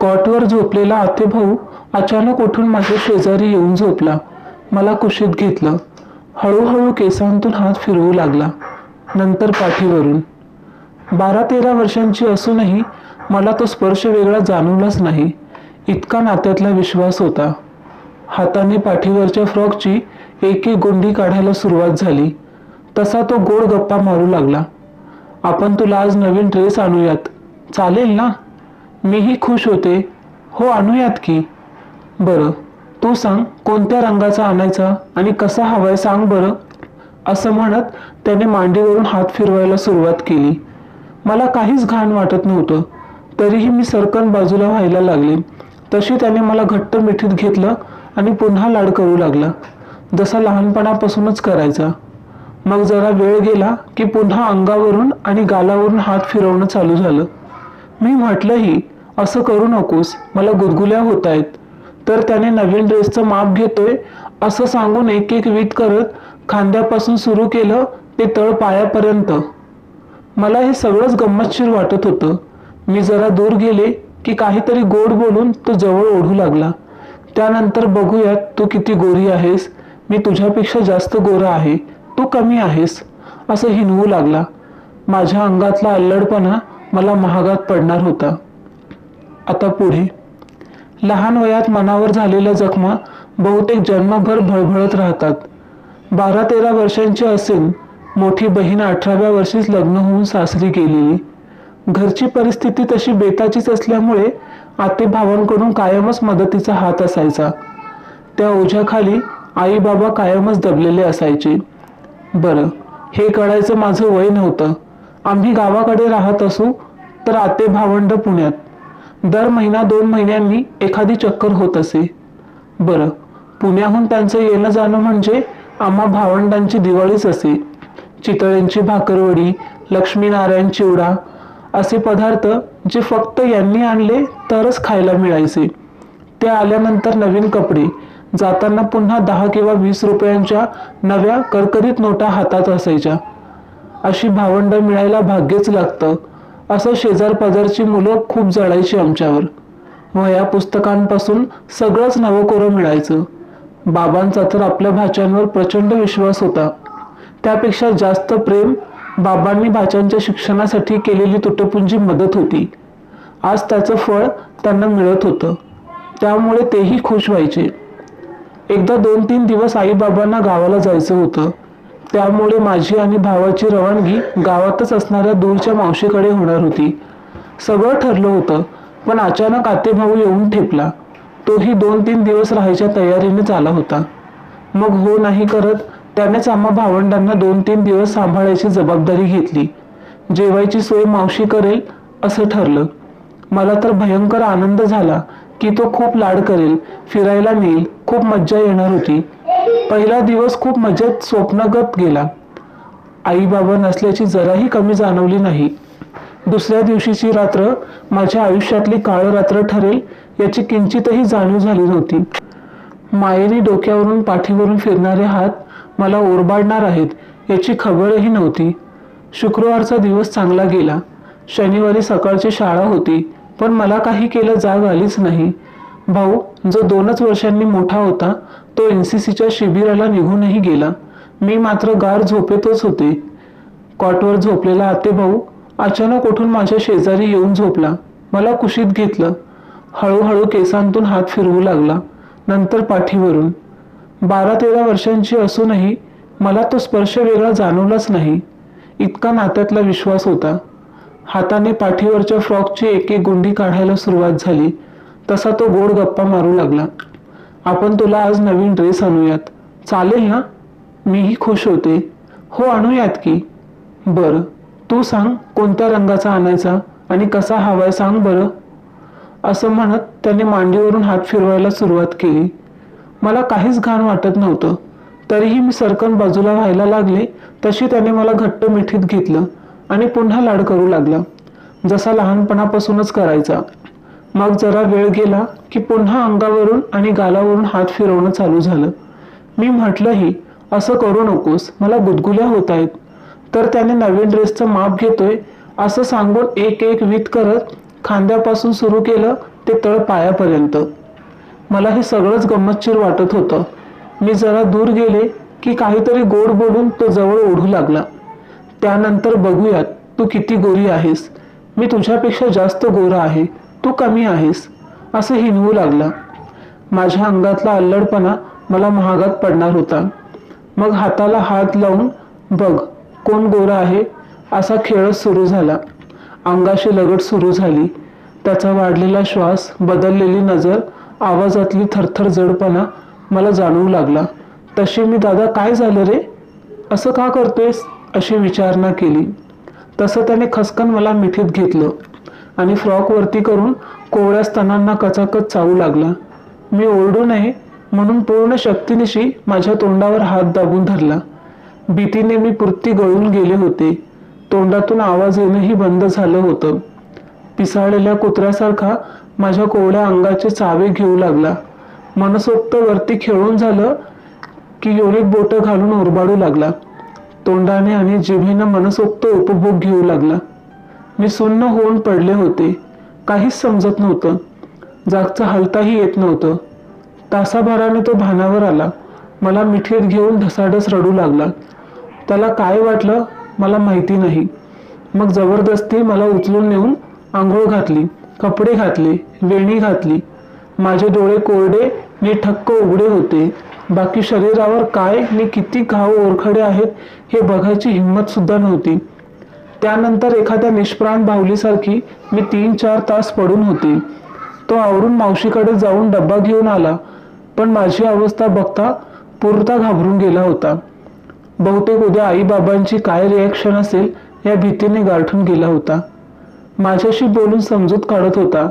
कॉटवर झोपलेला आतेभाऊ अचानक उठून माझ्या शेजारी येऊन झोपला. मला कुशीत घेतलं. हळूहळू केसांतून हात फिरवू लागला, नंतर पाठीवरून. 12-13 वर्षांची असूनही मला तो स्पर्श वेगळा जाणवलाच नाही. इतका नात्यातला विश्वास होता. हाताने पाठीवरच्या फ्रॉकची एक एक गोंडी काढायला सुरुवात झाली. तसा तो गोड गप्पा मारू लागला. आपण तुला आज नवीन ड्रेस आणूयात, चालेल ना? मीही खुश होते. हो, आणूयात की. बरं, तू सांग कोणत्या रंगाचा आणायचा आणि कसा हवाय सांग बरं. असं म्हणत त्याने मांडीवरून हात फिरवायला सुरुवात केली. मला काहीच घाण वाटत नव्हतं. तरीही मी सरकन बाजूला व्हायला लागले. तशी त्याने मला घट्ट मिठीत घेतलं आणि पुन्हा लाड करू लागला, जसा लहानपणापासूनच करायचा. मग जरा वेळ गेला की पुन्हा अंगावरून आणि गालावरून हात फिरवणं चालू झालं. मी म्हटलंही, असं करू नकोस, मला गुदगुल्या होत आहेत. तर त्याने नवीन ड्रेसचं माप घेतोय असं सांगून एक एक वीत करत खांद्यापासून सुरू केलं ते तळ पायापर्यंत. मला हे सगळंच गंमतशीर वाटत होतं. मी जरा दूर गेले की काहीतरी गोड बोलून तो जवळ ओढू लागला. त्यानंतर बघूयात तू किती गोरी आहेस, मी तुझ्यापेक्षा जास्त गोरा आहे, तू कमी आहेस, असं हिनवू लागला. माझ्या अंगातला अल्लडपणा मला महागात पडणार होता. आता पुढे. लहान वयात मनावर झालेल्या जखमा बहुतेक जन्मभर भळभळत राहतात. 12-13 वर्षांची असेल. मोठी बहीण 18व्या वर्षीच लग्न होऊन सासरी गेलेली. घरची परिस्थिती तशी बेताचीच असल्यामुळे आतेभावांकडून कायमच मदतीचा हात असायचा. त्या ओझ्याखाली आई बाबा कायमच दबलेले असायचे. बरं, हे कळायचं माझं वय नव्हतं. आम्ही गावाकडे राहत असू तर आतेभावंड पुण्यात. दर महिना 2 महिन्यांनी एखादी चक्कर होत असे. बरं, पुण्याहून त्यांचं येणं जाणं म्हणजे आम्हा भावंडांची दिवाळीच असे. चितळ्यांची भाकरवडी, लक्ष्मीनारायण चिवडा असे पदार्थ जे फक्त यांनी आणले तरच खायला मिळायचे. ते आल्यानंतर नवीन कपडे, जाताना पुन्हा 10 किंवा 20 रुपयांच्या नव्या करकरीत नोटा हातात असायच्या. अशी भावंड मिळायला भाग्यच लागतं, असं शेजार-पाजारची मुलं खूप जळायची आमच्यावर. वह्या पुस्तकांपासून सगळंच नवकोरं मिळायचं. बाबांचा तर आपल्या भाच्यांवर प्रचंड विश्वास होता. त्यापेक्षा जास्त प्रेम बाबांनी भाच्यांच्या शिक्षणासाठी केलेली तुटपुंजी मदत होती. आज त्याचं फळ त्यांना मिळत होतं, त्यामुळे तेही खुश व्हायचे. एकदा 2-3 दिवस आईबाबांना गावाला जायचं होतं. त्यामुळे माझी आणि भावाची रवानगी गावातच असणाऱ्या दूरच्या मावशीकडे होणार होती. सगळं ठरलं होतं, पण अचानक आतेभाऊ येऊन ठेपला. तोही 2-3 दिवस राहायच्या तयारीनेच आला होता. मग हो नाही करत त्यानेच आम्हा भावंडांना 2-3 दिवस सांभाळायची जबाबदारी घेतली. जेवायची सोय मावशी करेल असं ठरलं. मला तर भयंकर आनंद झाला की तो खूप लाड करेल, फिरायला नेईल, खूप मज्जा येणार होती. पहिला दिवस खूप मजेत स्वप्नगत गेला. आई बाबा नसल्याची जराही कमी जाणवली नाही. दुसऱ्या दिवशीची रात्र माझ्या आयुष्यातली काळ रात्र ठरेल याची किंचितही जाणीव झाली नव्हती. मायेने डोक्यावरून पाठीवरून फिरणारे हात मला ओरबाडणार आहेत याची खबरही नव्हती. शुक्रवारचा दिवस चांगला गेला. शनिवारी सकाळची शाळा होती, पण मला काही केलं जाग आलीच नाही. भाऊ, जो 2च वर्षांनी मोठा होता, तो NCCच्या शिबिराला निघूनही गेला. मी मात्र गार झोपेतच होते. कॉटवर झोपलेला आतेभाऊ अचानक उठून माझ्या शेजारी येऊन झोपला. मला कुशीत घेतलं. हळूहळू केसांतून हात फिरवू लागला, नंतर पाठीवरून. 12-13 वर्षांची असूनही मला तो स्पर्श वेगळा जाणवलाच नाही. इतका नात्यातला विश्वास होता. हाताने पाठीवरच्या फ्रॉकची एक एक गोंडी काढायला सुरुवात झाली. तसा तो गोड गप्पा मारू लागला. आपण तुला आज नवीन ड्रेस आणूयात, चालेल ना? मीही खुश होते. हो, आणूयात की. बरं, तू सांग कोणत्या रंगाचा आणायचा आणि कसा हवाय सांग बरं. असं म्हणत त्याने मांडीवरून हात फिरवायला सुरुवात केली. मला काहीच घाण वाटत नव्हतं. तरीही मी सरकन बाजूला व्हायला लागले. तशी त्याने मला घट्ट मिठीत घेतलं आणि पुन्हा लाड करू लागला, जसा लहानपणापासूनच करायचा. मग जरा वेळ गेला की पुन्हा अंगावरून आणि गालावरून हात फिरवणं चालू झालं. मी म्हटलंही, असं करू नकोस, मला गुदगुल्या होत आहेत. तर त्याने नवीन ड्रेसचं माप घेतोय असं सांगून एक एक वीत करत खांद्यापासून सुरू केलं ते तळ पायापर्यंत. मला हे सगळंच गंमतशीर वाटत होतं. मी जरा दूर गेले की काहीतरी गोड बोलून तो जवळ ओढू लागला. त्यानंतर बघूयात तू किती गोरी आहेस, मी तुझ्यापेक्षा जास्त गोरा आहे, तू कमी आहेस, असं हिणवू लागला. माझ्या अंगातला अल्लडपणा मला महागात पडणार होता. मग हाताला हात लावून बघ कोण गोरा आहे असा खेळच सुरू झाला. अंगाशी लगट सुरू झाली. त्याचा वाढलेला श्वास, बदललेली नजर, आवाजातली थरथर जडपणा मला जाणवू लागला. तशी मी दादा काय झालं रे, असं का करतोयस अशी विचारणा केली. तसं त्याने खसकन मला मिठीत घेतलं आणि फ्रॉक वरती करून कोवळ्या स्तनांना कचाकच चावू लागला. मी ओरडू नये म्हणून पूर्ण शक्तीनिशी माझ्या तोंडावर हात दाबून धरला. भीतीने मी पुरती गळून गेले होते. तोंडातून आवाज येणंही बंद झालं होतं. पिसाळलेल्या कुत्र्यासारखा माझ्या कोवळ्या अंगाचे चावे घेऊ लागला. मनसोक्त वरती खेळून झालं की योनीत बोटं घालून ओरबाडू लागला. तोंडाने आणि जिभेनं मनसोक्त उपभोग घेऊ लागला. मी सुन्न होऊन पडले होते. काहीच समजत नव्हतं. जागचं हलताही येत नव्हतं. तासाभराने तो भानावर आला. मला मिठीत घेऊन धसाडस रडू लागला. त्याला काय वाटलं मला माहिती नाही. मग जबरदस्ती मला उचलून नेऊन आंघोळ घातली, कपडे घातले, वेणी घातली. माझे डोळे कोरडे नि ठक्क उघडे होते. बाकी शरीरावर काय नि किती घाव ओरखडे आहेत हे बघायची हिंमत सुद्धा नव्हती. त्यानंतर एखाद्या निष्प्राण बाहुलीसारखी मी 3-4 तास पडून होते. तो आवरून मावशीकडे जाऊन डब्बा घेऊन आला, पण माझी अवस्था बघता पुरता घाबरून गेला होता. बहुतेक उद्या आईबाबांची काय रिॲक्शन असेल या भीतीने गारठून गेला होता. माझ्याशी बोलून समजूत काढत होता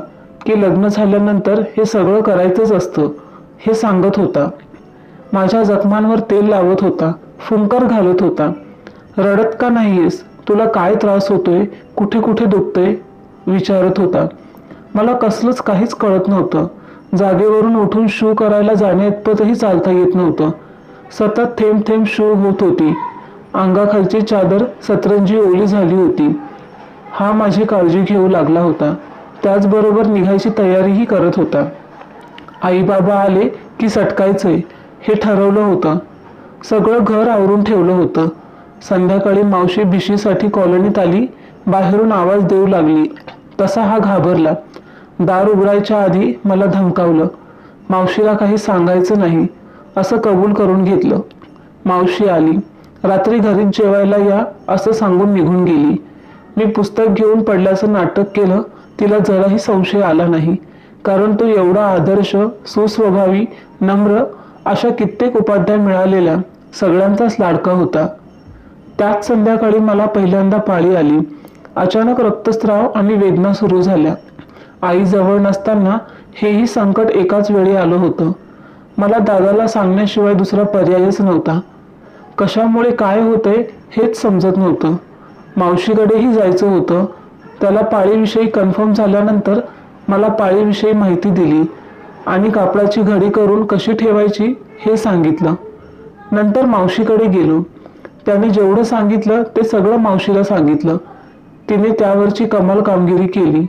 की लग्न झाल्यानंतर हे सगळं करायचंच असतं हे सांगत होता. माझ्या जखमांवर तेल लावत होता, फुंकर घालत होता. रडत का नाहीयेस, तुला काय त्रास होतोय, कुठे कुठे दुखतंय विचारत होता. मला कसलंच काहीच कळत नव्हतं. जागेवरून उठून शू करायला जाण्याइतपतही चालता येत नव्हतं. सतत थेंब थेंब शू होत होती. अंगाखालची चादर सतरंजी ओली झाली होती. हा माझी काळजी घेऊ लागला होता. त्याचबरोबर निघायची तयारीही करत होता. आई बाबा आले की सटकायचंय हे ठरवलं होतं. सगळं घर आवरून ठेवलं होतं. संध्याकाळी मावशी भिशीसाठी कॉलनीत आली. बाहेरून आवाज देऊ लागली. तसा हा घाबरला. दार उघडायच्या आधी मला धमकावलं. मावशीला काही सांगायचं नाही असं कबूल करून घेतलं. मावशी आली. रात्री घरीच जेवायला या असं सांगून निघून गेली. मी पुस्तक घेऊन पडल्याचं नाटक केलं. तिला जराही संशय आला नाही, कारण तो एवढा आदर्श, सुस्वभावी, नम्र अशा कित्येक उपाध्याय मिळालेल्या सगळ्यांचाच लाडका होता. त्याच संध्याकाळी मला पहिल्यांदा पाळी आली. अचानक रक्तस्राव आणि वेदना सुरू झाल्या. आई जवळ नसताना हेही संकट एकाच वेळी आलं होतं. मला दादाला सांगण्याशिवाय दुसरा पर्यायच नव्हता. कशामुळे काय होतंय हेच समजत नव्हतं. मावशीकडेही जायचं होतं. त्याला पाळीविषयी कन्फर्म झाल्यानंतर मला पाळीविषयी माहिती दिली आणि कापडाची घडी करून कशी ठेवायची हे सांगितलं. नंतर मावशीकडे गेलो. त्याने जेवढं सांगितलं ते सगळं मावशीला सांगितलं. तिने त्यावरची कमाल कामगिरी केली.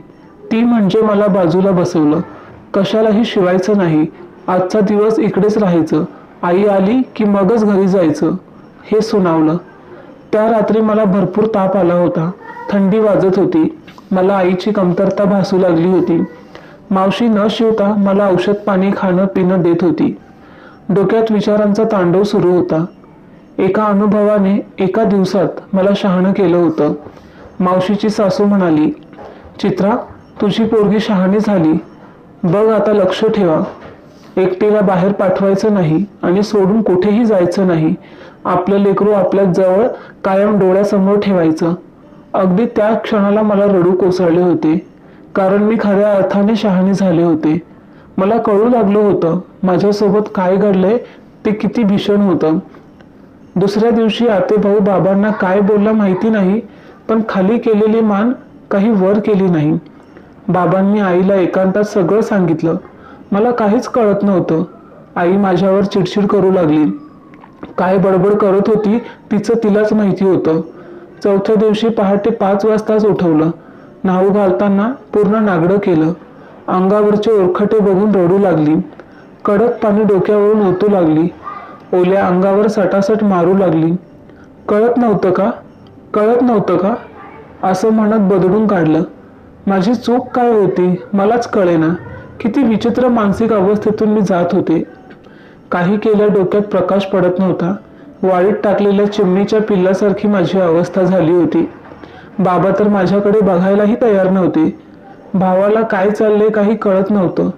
ती म्हणजे मला बाजूला बसवलं. कशालाही शिवायचं नाही, आजचा दिवस इकडेच राहायचं, आई आली की मगच घरी जायचं हे सुनावलं. त्या रात्री मला भरपूर ताप आला होता. थंडी वाजत होती. मला आईची कमतरता भासू लागली होती. मावशी न शिवता मला औषध पाणी खाणं पिणं देत होती. डोक्यात विचारांचा तांडव सुरू होता. एका अनुभवाने एका दिवसात मला शहाणं केलं होतं. मावशीची सासू म्हणाली, चित्रा तुझी पोरगी शहाणी झाली, बघ आता लक्ष ठेवा. एकटीला बाहेर पाठवायचं नाही आणि सोडून कुठेही जायचं नाही. आपलं लेकरू आपल्या जवळ कायम डोळ्यासमोर ठेवायचं. अगदी त्या क्षणाला मला रडू कोसळले होते, कारण मी खऱ्या अर्थाने शहाणी झाले होते. मला कळू लागलं होतं माझ्यासोबत काय घडलंय ते किती भीषण होतं. दुसऱ्या दिवशी आतेभाऊ बाबांना काय बोलला माहिती नाही, पण खाली केलेली मान काही वर केली नाही. बाबांनी आईला एकांतात सगळं सांगितलं. मला काहीच कळत नव्हतं. आई माझ्यावर चिडचिड करू लागली. काय बडबड करत होती तिचं तिलाच माहिती होतं. चौथ्या दिवशी पहाटे 5 वाजताच उठवलं. न्हाऊ घालताना पूर्ण नागडं केलं. अंगावरचे ओरखटे बघून रडू लागली. कडक पाणी डोक्यावरून ओतू लागली. ओल्या अंगावर सटासट मारू लागली. कळत नव्हतं का, कळत नव्हतं का असं म्हणत बदलून काढलं. माझी चूक काय होती मलाच कळेना. किती विचित्र मानसिक अवस्थेतून मी जात होते. काही केल्या डोक्यात प्रकाश पडत नव्हता. वाळीत टाकलेल्या चिमणीच्या पिल्लासारखी माझी अवस्था झाली होती. बाबा तर माझ्याकडे बघायलाही तयार नव्हते. भावाला काय चालले काही कळत नव्हतं.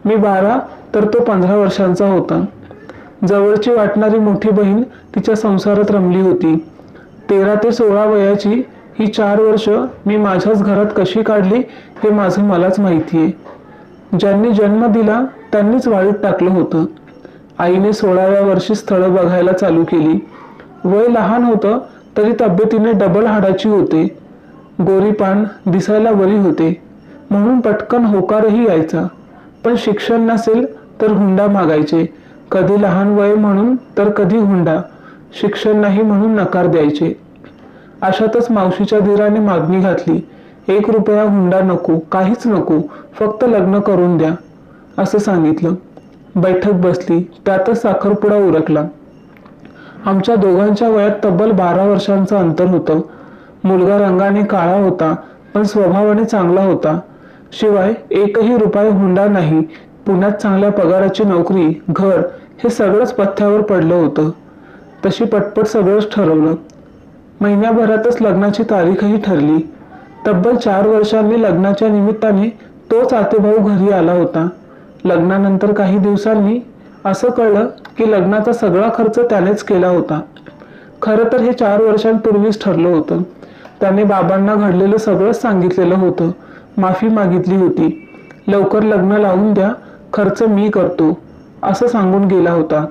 मी 12 तर तो 15 वर्षांचा होता. जवळची वाटणारी मोठी बहीण तिच्या संसारात रमली होती. 13 ते 16 वयाची ही 4 वर्ष मी माझ्याच घरात कशी काढली हे माझं मलाच माहिती आहे. ज्यांनी जन्म दिला त्यांनीच वाळीत टाकलं होतं. आईने 16व्या वर्षी स्थळं बघायला चालू केली. वय लहान होतं तरी तब्येतीने डबल हाडाची होते. गोरीपान, दिसायला बरी होते म्हणून पटकन होकारही यायचा. पण शिक्षण नसेल तर हुंडा मागायचे. कधी लहान वय म्हणून तर कधी हुंडा. शिक्षण नाही म्हणून नकार द्यायचे. अशातच मावशीच्या धीराने मागणी घातली. 1 रुपया हुंडा नको, काहीच नको, फक्त लग्न करून द्या असं सांगितलं. बैठक बसली. त्यातच साखरपुडा उरकला. आमच्या दोघांच्या वयात तब्बल 12 वर्षांचं अंतर होतं. मुलगा रंगाने काळा होता पण स्वभावाने चांगला होता. शिवाय 1ही रुपया हुंडा नाही. पुण्यात चांगल्या पगाराची नोकरी, घर हे सगळंच पथ्यावर पडलं होतं. तशी पटपट सगळंच ठरवलं. महिन्याभरातच लग्नाची तारीखही ठरली. तब्बल 4 वर्षांनी लग्नाच्या निमित्ताने तोच आतेभाऊ घरी आला होता. लग्नानंतर काही दिवसांनी असं कळलं की लग्नाचा सगळा खर्च त्यानेच केला होता. खरं तर हे 4 वर्षांपूर्वीच ठरलं होतं. त्याने बाबांना घडलेलं सगळंच सांगितलेलं होतं. माफी मागितली होती. लवकर लग्न लावून द्या, खर्च मी करतो असं सांगून गेला होता.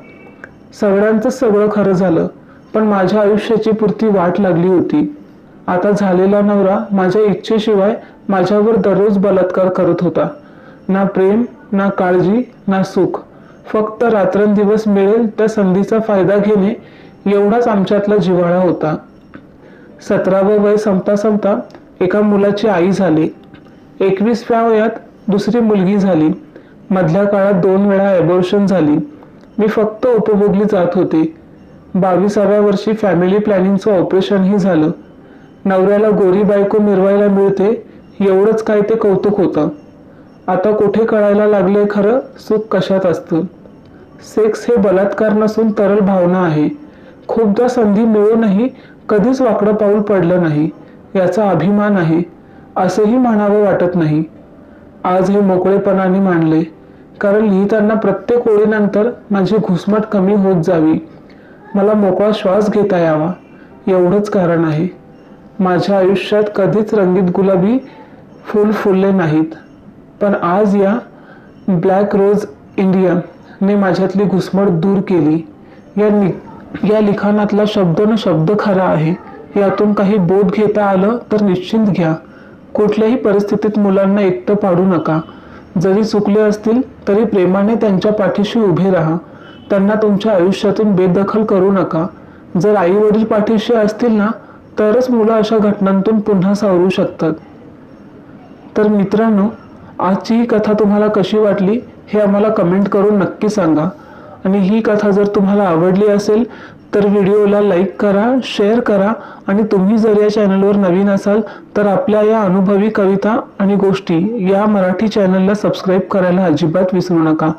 सगळ्यांचंच सगळं खरं झालं. पण माझ्या आयुष्याची पुरती वाट लागली होती. आता झालेला नवरा माझ्या इच्छेशिवाय माझ्यावर दररोज बलात्कार करत होता. ना प्रेम, ना काळजी, ना सुख. फक्त रात्रंदिवस मिळेल त्या संधीचा फायदा घेणे एवढाच आमच्यातला जिव्हाळा होता. 17वं वय संपता संपता एका मुलाची आई झाली. 21व्या वयात दुसरी मुलगी झाली. मधल्या काळात 2 वेळा ॲबॉर्शन झाली. मी फक्त उपभोगली जात होते. 22व्या वर्षी फॅमिली प्लॅनिंगचं ऑपरेशनही झालं. नवऱ्याला गोरी बायको मिरवायला मिळते एवढंच काय ते कौतुक होतं. आता कुठे कळायला लागले खरं सुख कशात असतं. सेक्स हे बलात्कार नसून तरल भावना आहे. खूपदा संधी मिळूनही कधीच वाकडं पाऊल पडलं नाही याचा अभिमान आहे असंही म्हणावं वाटत नाही. आज हे मोकळेपणाने मांडले कारण लिहिताना प्रत्येक ओळीनंतर माझी घुसमट कमी होत जावी. मला मोकळा श्वास घेता यावा एवढंच कारण आहे. माझ्या आयुष्यात कधीच रंगीत गुलाबी फुल फुलले नाहीत. पण आज या ब्लॅक रोज इंडिया ने माझ्यातली घुसमट दूर केली. या लिखाणातला शब्द न शब्द खरा आहे. यातून काही बोध घेता आलं तर निश्चिंत घ्या. कुठल्याही परिस्थितीत मुलांना एकटं पाडू नका. जरी चुकले असतील तरी प्रेमाने त्यांच्या पाठीशी उभे राहा. त्यांना तुमच्या आयुष्यातून बेदखल करू नका. जर आई वडील पाठीशी असतील ना तरच मुलं अशा घटनांतून पुन्हा सावरू शकतात. तर मित्रांनो, आजची ही कथा तुम्हाला कशी वाटली हे आम्हाला कमेंट करून नक्की सांगा. आणि ही कथा जर तुम्हाला आवडली असेल तर व्हिडिओला लाईक करा, शेअर करा आणि तुम्ही जर या चॅनलवर नवीन असाल तर आपल्या या अनुभवी कविता आणि गोष्टी या मराठी चॅनलला सबस्क्राईब करायला अजिबात विसरू नका.